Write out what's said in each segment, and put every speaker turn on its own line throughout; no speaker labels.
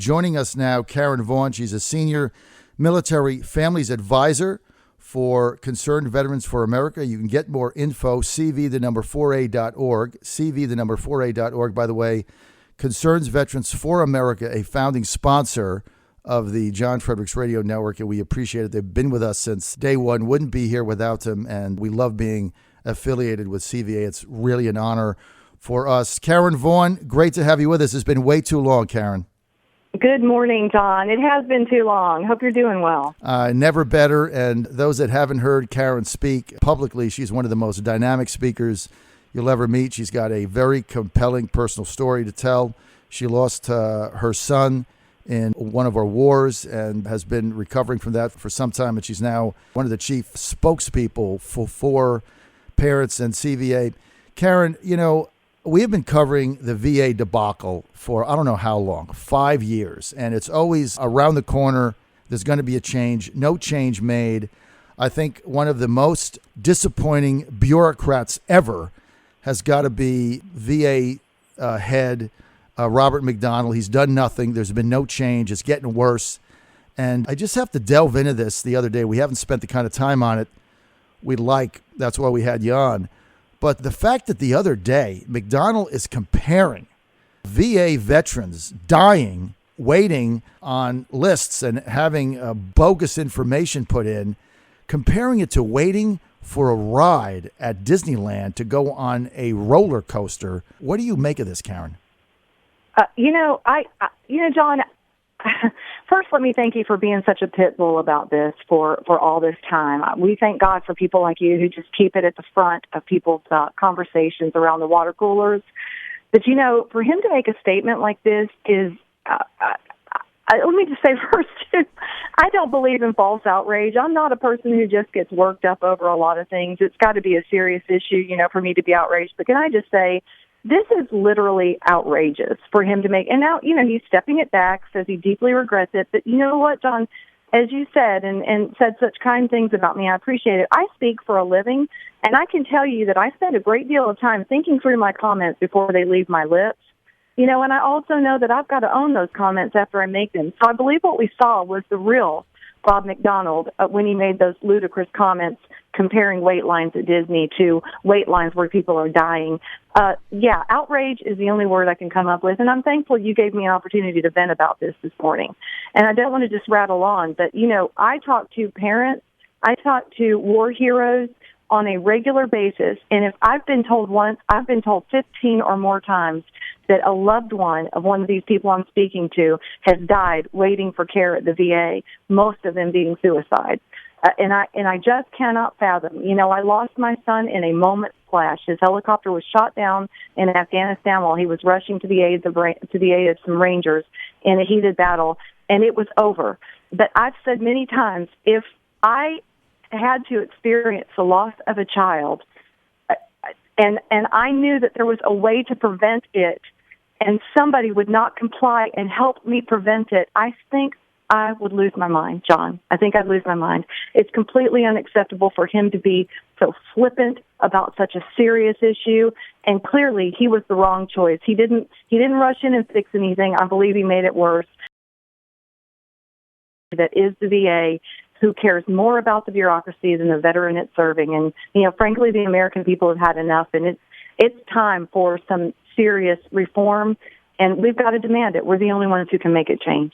Joining us now, Karen Vaughn. She's a senior military families advisor for Concerned Veterans for America. You can get more info, cv4a.org, cv4a.org. By the way, Concerns Veterans for America, a founding sponsor of the John Fredericks Radio Network, and we appreciate it. They've been with us since day one, wouldn't be here without them, and we love being affiliated with CVA. It's really an honor for us. Karen Vaughn, great to have you with us. It's been way too long, Karen.
Good morning, John. It has been too long. Hope you're doing well.
Never better. And those that haven't heard Karen speak publicly, she's one of the most dynamic speakers you'll ever meet. She's got a very compelling personal story to tell. She lost her son in one of our wars and has been recovering from that for some time. And she's now one of the chief spokespeople for parents and CVA. Karen, you know, we have been covering the VA debacle for I don't know how long, 5 years, and it's always around the corner. There's going to be a change, no change made. I think one of the most disappointing bureaucrats ever has got to be VA head Robert McDonald. He's done nothing. There's been no change. It's getting worse. And I just have to delve into this the other day. We haven't spent the kind of time on it we'd like. That's why we had you on. But the fact that the other day, McDonald is comparing VA veterans dying, waiting on lists and having bogus information put in, comparing it to waiting for a ride at Disneyland to go on a roller coaster. What do you make of this, Karen?
John, first, let me thank you for being such a pit bull about this for all this time. We thank God for people like you who just keep it at the front of people's conversations around the water coolers. But, you know, for him to make a statement like this is, let me just say first, I don't believe in false outrage. I'm not a person who just gets worked up over a lot of things. It's got to be a serious issue, you know, for me to be outraged. But can I just say, this is literally outrageous for him to make. And now, you know, he's stepping it back, says he deeply regrets it. But you know what, John, as you said, and said such kind things about me, I appreciate it. I speak for a living, and I can tell you that I spend a great deal of time thinking through my comments before they leave my lips. You know, and I also know that I've got to own those comments after I make them. So I believe what we saw was the real Bob McDonald when he made those ludicrous comments comparing wait lines at Disney to wait lines where people are dying. Outrage is the only word I can come up with, and I'm thankful you gave me an opportunity to vent about this morning. And I don't want to just rattle on, but, you know, I talk to parents, I talk to war heroes on a regular basis, and if I've been told once, I've been told 15 or more times that a loved one of one of these people I'm speaking to has died waiting for care at the VA, most of them being suicide. And I just cannot fathom. You know, I lost my son in a moment's flash. His helicopter was shot down in Afghanistan while he was rushing to the aid of some Rangers in a heated battle, and it was over. But I've said many times, if I had to experience the loss of a child, and I knew that there was a way to prevent it, and somebody would not comply and help me prevent it, I think I would lose my mind, John. I think I'd lose my mind. It's completely unacceptable for him to be so flippant about such a serious issue, and clearly he was the wrong choice. He didn't rush in and fix anything. I believe he made it worse. That is the VA, who cares more about the bureaucracy than the veteran it's serving. And, you know, frankly, the American people have had enough, and it's time for some serious reform, and we've got to demand it. We're the only ones who can make it change.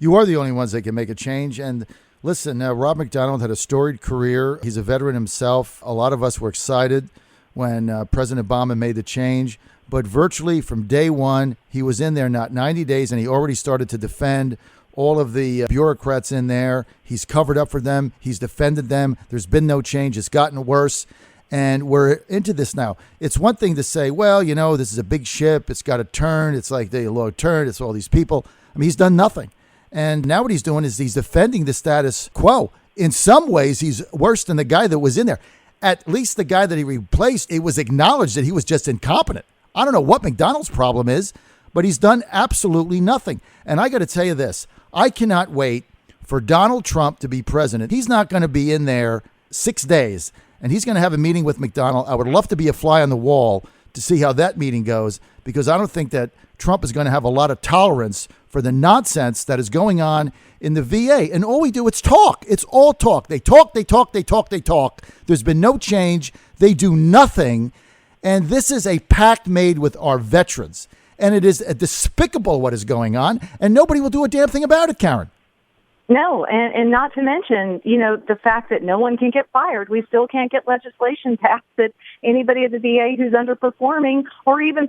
You are the only ones that can make a change. And listen, Rob McDonald had a storied career. He's a veteran himself. A lot of us were excited when President Obama made the change. But virtually from day one, he was in there not 90 days, and he already started to defend all of the bureaucrats in there. He's covered up for them. He's defended them. There's been no change. It's gotten worse. And we're into this now. It's one thing to say, well, you know, this is a big ship. It's got to turn. It's like the low turn. It's all these people. I mean, he's done nothing. And now what he's doing is he's defending the status quo. In some ways, he's worse than the guy that was in there. At least the guy that he replaced, it was acknowledged that he was just incompetent. I don't know what McDonald's problem is, but he's done absolutely nothing. And I got to tell you this. I cannot wait for Donald Trump to be president. He's not going to be in there 6 days, and he's going to have a meeting with McDonald. I would love to be a fly on the wall to see how that meeting goes, because I don't think that Trump is going to have a lot of tolerance for the nonsense that is going on in the VA. And all we do, it's talk. It's all talk. They talk, they talk, they talk, they talk. There's been no change. They do nothing. And this is a pact made with our veterans. And it is despicable what is going on. And nobody will do a damn thing about it, Karen.
No, and not to mention, the fact that no one can get fired. We still can't get legislation passed that anybody at the VA who's underperforming or even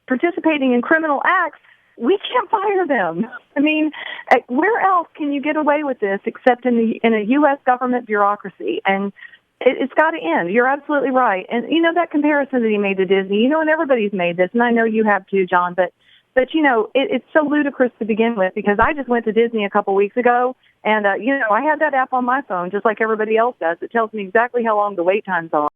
participating in criminal acts, we can't fire them. I mean, where else can you get away with this except in a U.S. government bureaucracy? And it's got to end. You're absolutely right. And, that comparison that he made to Disney, and everybody's made this, and I know you have too, John, but it's so ludicrous to begin with, because I just went to Disney a couple weeks ago, and, I had that app on my phone just like everybody else does. It tells me exactly how long the wait times are.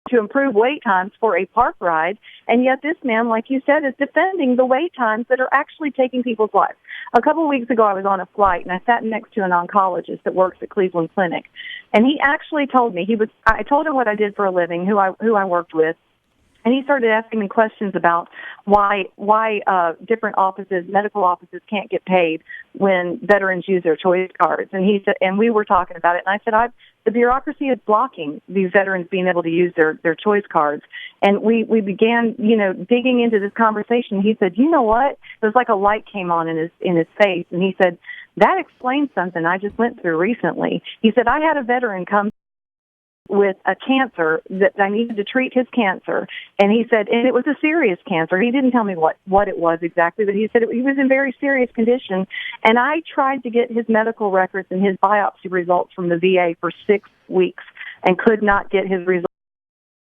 To improve wait times for a park ride, and yet this man, like you said, is defending the wait times that are actually taking people's lives. A couple of weeks ago, I was on a flight, and I sat next to an oncologist that works at Cleveland Clinic, and he actually told me, I told him what I did for a living, who I worked with. And he started asking me questions about why different medical offices can't get paid when veterans use their choice cards. And he said, and we were talking about it. And I said, the bureaucracy is blocking these veterans being able to use their choice cards. And we began, digging into this conversation. He said, you know what? It was like a light came on in his face. And he said, that explains something I just went through recently. He said, I had a veteran come with a cancer that I needed to treat his cancer. And he said, and it was a serious cancer. He didn't tell me what it was exactly, but he said he was in very serious condition. And I tried to get his medical records and his biopsy results from the VA for 6 weeks and could not get his results.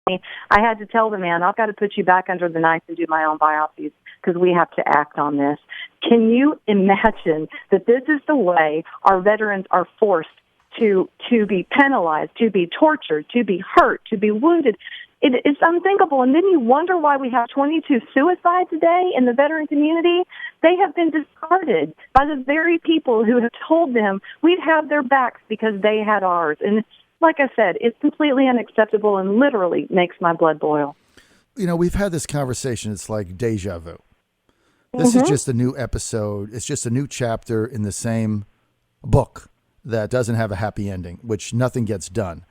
I had to tell the man, I've got to put you back under the knife and do my own biopsies because we have to act on this. Can you imagine that this is the way our veterans are forced to be penalized, to be tortured, to be hurt, to be wounded? It's unthinkable. And then you wonder why we have 22 suicides a day in the veteran community. They have been discarded by the very people who have told them we'd have their backs because they had ours. And like I said, it's completely unacceptable and literally makes my blood boil.
We've had this conversation. It's like deja vu. This is just a new episode. It's just a new chapter in the same book that doesn't have a happy ending, which nothing gets done.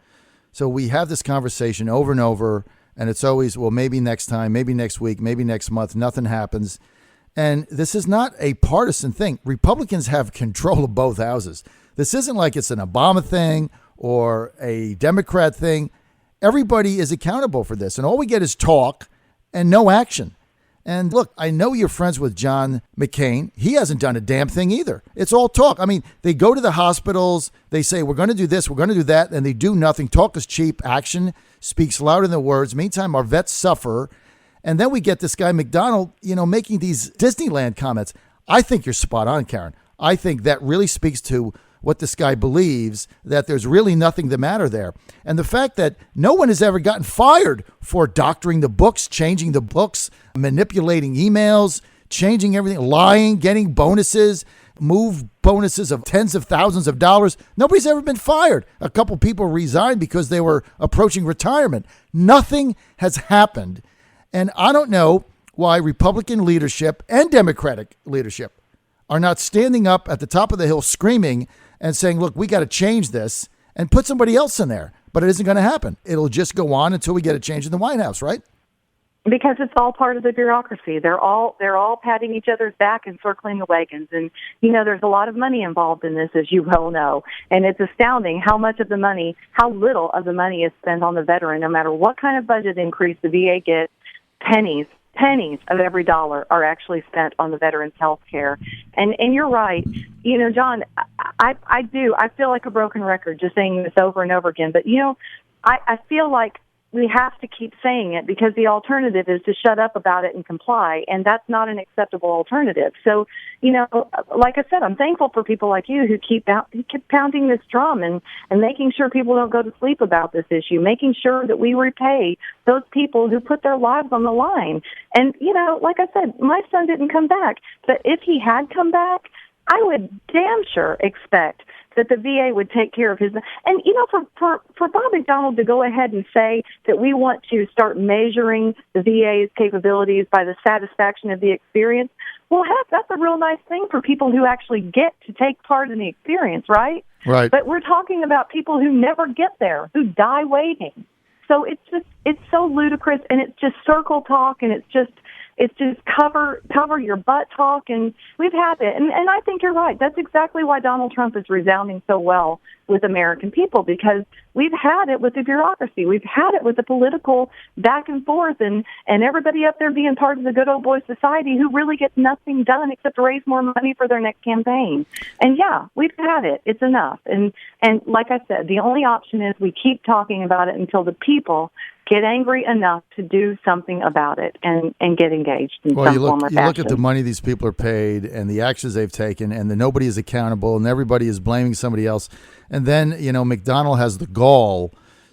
So we have this conversation over and over, and it's always, well, maybe next time, maybe next week, maybe next month, nothing happens. And this is not a partisan thing. Republicans have control of both houses. This isn't like it's an Obama thing or a Democrat thing. Everybody is accountable for this, and all we get is talk and no action. And look, I know you're friends with John McCain. He hasn't done a damn thing either. It's all talk. I mean, they go to the hospitals. They say, we're going to do this, we're going to do that, and they do nothing. Talk is cheap. Action speaks louder than words. Meantime, our vets suffer. And then we get this guy, McDonald, making these Disneyland comments. I think you're spot on, Karen. I think that really speaks to what this guy believes, that there's really nothing the matter there. And the fact that no one has ever gotten fired for doctoring the books, changing the books, manipulating emails, changing everything, lying, getting bonuses, move bonuses of tens of thousands of dollars. Nobody's ever been fired. A couple people resigned because they were approaching retirement. Nothing has happened. And I don't know why Republican leadership and Democratic leadership are not standing up at the top of the hill screaming and saying, look, we got to change this and put somebody else in there. But it isn't going to happen. It'll just go on until we get a change in the White House, right?
Because it's all part of the bureaucracy. They're all patting each other's back and circling the wagons. And, there's a lot of money involved in this, as you well know. And it's astounding how little of the money is spent on the veteran. No matter what kind of budget increase the VA gets, pennies of every dollar are actually spent on the veterans' health care. And you're right. John, I feel like a broken record just saying this over and over again. But, I feel like we have to keep saying it because the alternative is to shut up about it and comply, and that's not an acceptable alternative. So, like I said, I'm thankful for people like you who keep pounding this drum and making sure people don't go to sleep about this issue, making sure that we repay those people who put their lives on the line. And, like I said, my son didn't come back, but if he had come back, I would damn sure expect that the VA would take care of his. And, for Bob McDonald to go ahead and say that we want to start measuring the VA's capabilities by the satisfaction of the experience, well, heck, that's a real nice thing for people who actually get to take part in the experience, right?
Right.
But we're talking about people who never get there, who die waiting. So it's so ludicrous, and it's just circle talk, and it's just cover your butt talk, and we've had it. And I think you're right. That's exactly why Donald Trump is resounding so well with American people, because we've had it with the bureaucracy. We've had it with the political back and forth, and everybody up there being part of the good old boy society who really gets nothing done except raise more money for their next campaign. And yeah, we've had it. It's enough. And like I said, the only option is we keep talking about it until the people get angry enough to do something about it and get engaged in some form or fashion.
You look at the money these people are paid and the actions they've taken, and nobody is accountable, and everybody is blaming somebody else. And then, McDonald has the gall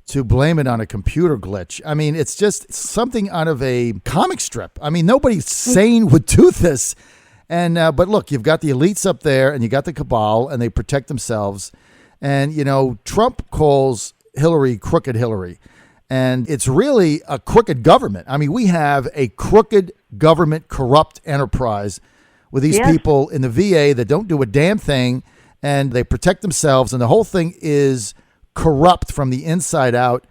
to blame it on a computer glitch. I mean, it's just something out of a comic strip. I mean, nobody sane would do this. And but look, you've got the elites up there, and you got the cabal, and they protect themselves. And, Trump calls Hillary crooked Hillary. And it's really a crooked government. I mean, we have a crooked government, corrupt enterprise with these people in the VA that don't do a damn thing, and they protect themselves, and the whole thing is corrupt from the inside out.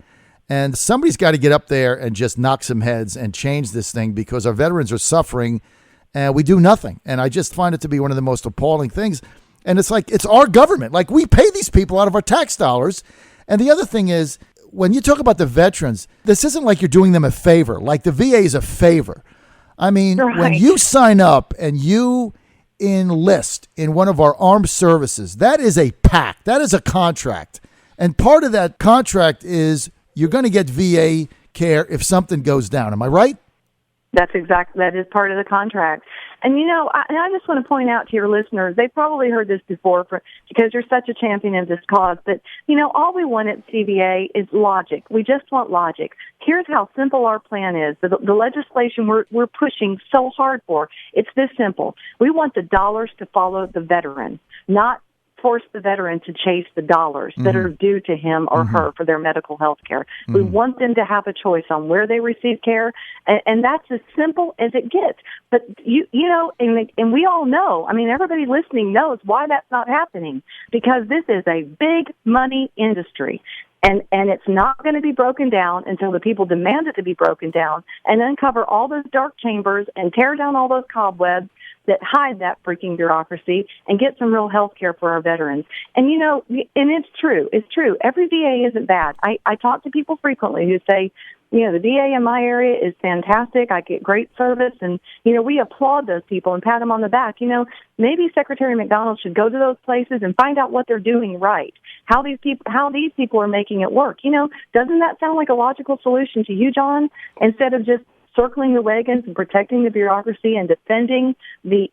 And somebody's got to get up there and just knock some heads and change this thing, because our veterans are suffering and we do nothing. And I just find it to be one of the most appalling things. And it's like, it's our government. Like, we pay these people out of our tax dollars. And the other thing is, when you talk about the veterans, this isn't like you're doing them a favor. Like, the VA is a favor. I mean, when you sign up and you enlist in one of our armed services, that is a pact. That is a contract. And part of that contract is you're going to get VA care if something goes down. Am I right?
That is part of the contract. And, I just want to point out to your listeners, they've probably heard this before because you're such a champion of this cause, but, all we want at CVA is logic. We just want logic. Here's how simple our plan is. The legislation we're pushing so hard for, it's this simple. We want the dollars to follow the veteran, not force the veteran to chase the dollars that are due to him or her for their medical health care. We want them to have a choice on where they receive care, and that's as simple as it gets. But, and we all know, I mean, everybody listening knows why that's not happening, because this is a big money industry. And it's not going to be broken down until the people demand it to be broken down, and uncover all those dark chambers and tear down all those cobwebs that hide that freaking bureaucracy, and get some real health care for our veterans. And, and it's true. It's true. Every VA isn't bad. I talk to people frequently who say, the VA in my area is fantastic. I get great service. And, we applaud those people and pat them on the back. Maybe Secretary McDonald should go to those places and find out what they're doing right, how these people are making it work. Doesn't that sound like a logical solution to you, John? Instead of just circling the wagons and protecting the bureaucracy and defending the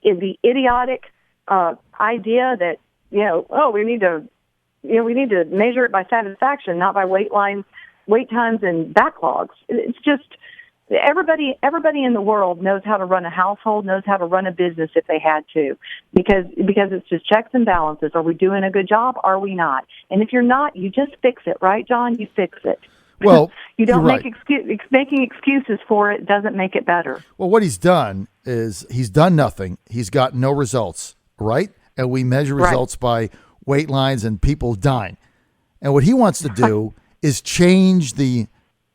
idiotic idea that we need to measure it by satisfaction, not by wait times and backlogs. It's just everybody in the world knows how to run a household, knows how to run a business if they had to, because it's just checks and balances. Are we doing a good job? Are we not? And if you're not, you just fix it, right, John? You fix it.
Well,
you don't making excuses for it doesn't make it better.
Well, what he's done is he's done nothing. He's got no results, right? And we measure results by wait lines and people dying. And what he wants to do is change the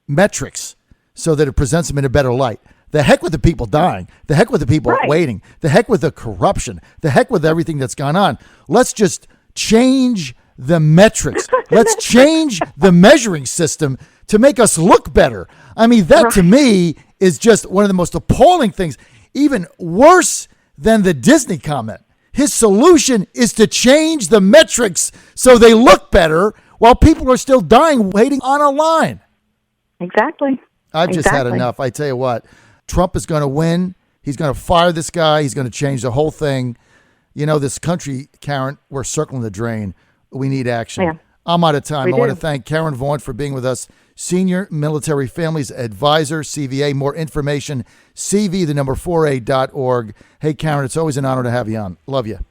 metrics so that it presents them in a better light. The heck with the people dying. The heck with the people waiting. The heck with the corruption. The heck with everything that's gone on. Let's just change the metrics. Let's change the measuring system to make us look better. I mean, that to me is just one of the most appalling things, even worse than the Disney comment. His solution is to change the metrics so they look better while people are still dying waiting on a line.
Exactly.
I've just had enough. I tell you what, Trump is going to win. He's going to fire this guy. He's going to change the whole thing. This country, Karen, we're circling the drain. We need action. Yeah. I'm out of time. I want to thank Karen Vaughn for being with us, Senior Military Families Advisor, CVA. More information, CV4A.org. Hey, Karen, it's always an honor to have you on. Love you.